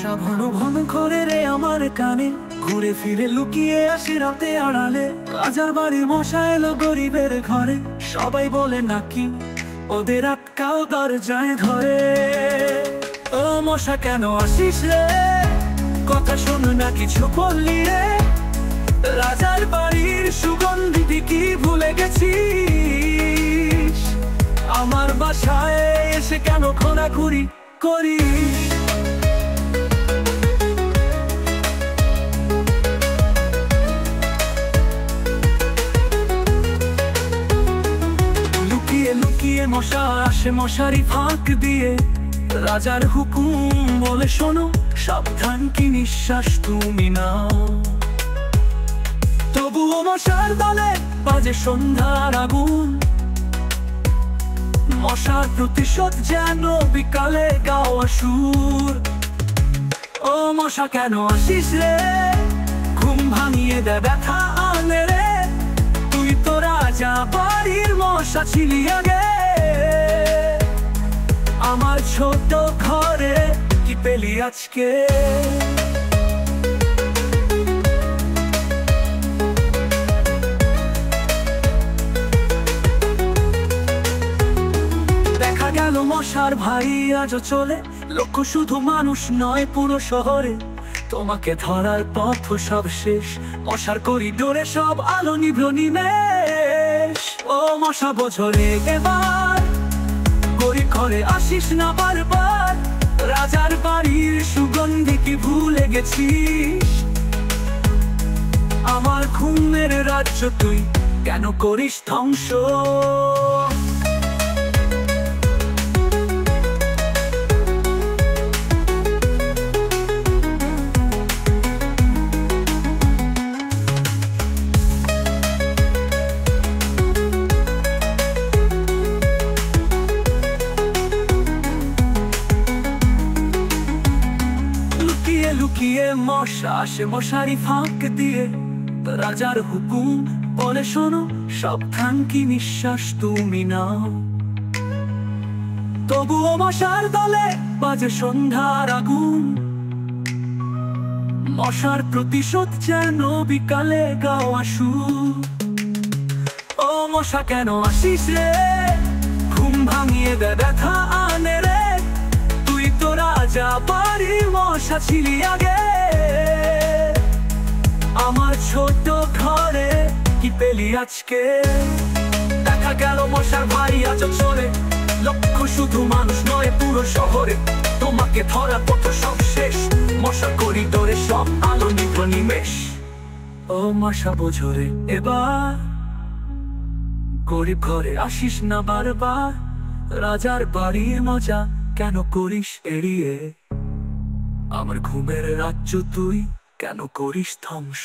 মশা ঘন ঘন করে রে আমার কানে, ঘুরে ফিরে লুকিয়ে আসে রাতে আড়ালে। রাজার বাড়ির মশা এলো গরিবের ঘরে, সবাই বলে নাকি ওদের আটকাও দরজায় ধরে। ও মশা কেন আসিস রে, কথা শোন না কিছু বললি রে। রাজার বাড়ির সুগন্ধি কি ভুলে গেছিস? আমার বাসায় এসে কেন ঘোরাঘুরি করিস? লুকিয়ে লুকিয়ে মশা আসে মশারি ফাঁক দিয়ে। রাজার হুকুম বলে শোনো, সাবধান কি নিঃশ্বাস তুমি নাও। তবুও মশার দলে বাজে সন্ধ্যার আগুন, মশার প্রতিশোধ যেন বিকালে গাওয়া সুর। ও মশা কেন আসিস রে, ঘুম ভাঙিয়ে দে ব্যথা আনে রে। তুই তো রাজা বাড়ির মশা ছিলি আগে, আমার ছোট ঘরে কি পেলি আজকে? দেখা গেল মশার ভাই আজও চলে, লক্ষ্য শুধু মানুষ নয় পুরো শহরে। তোমাকে ধরার পথ সব শেষ, মশার করিডোরে সব আলো নিভল নিমেষ। ও মশা বছরে এবার গরিব ঘরে আসিস না বারবার। রাজার বাড়ির সুগন্ধি কি ভুলে গেছিস? আমার ঘুমের রাজ্য তুই কেন করিস ধ্বংস? লুকিয়ে মশা আসে মশারি ফাঁক দিয়ে। রাজার হুকুম বলে শোনো, সাবধান কি নিঃশ্বাস তুমি নাও। তবুও মশার দলে বাজে সন্ধ্যার আগুন, মশার প্রতিশোধ যেন বিকালে গাওয়া সুর। ও মশা কেন আসিস রে, ঘুম ভাঙিয়ে দে ব্যথা আনে রে। তুই তো রাজা বাড়ির মশা ছিলি আগে, আমার ছোট ঘরে কি পেলি আজকে? দেখা গেল মশার ভাই আজ চলে, লক্ষ্য শুধু মানুষ নয় পুরো শহরে। তোমাকে ধরার পথ সব শেষ, মশার করিডোরে সব আলো নিভল নিমেষ। ও মশা বোঝরে এবার, গরিব ঘরে আসিস না বারবার। রাজার বাড়ির মজা কেন করিস এড়িয়ে? আমার ঘুমের রাজ্য তুই কেন করিস ধ্বংস?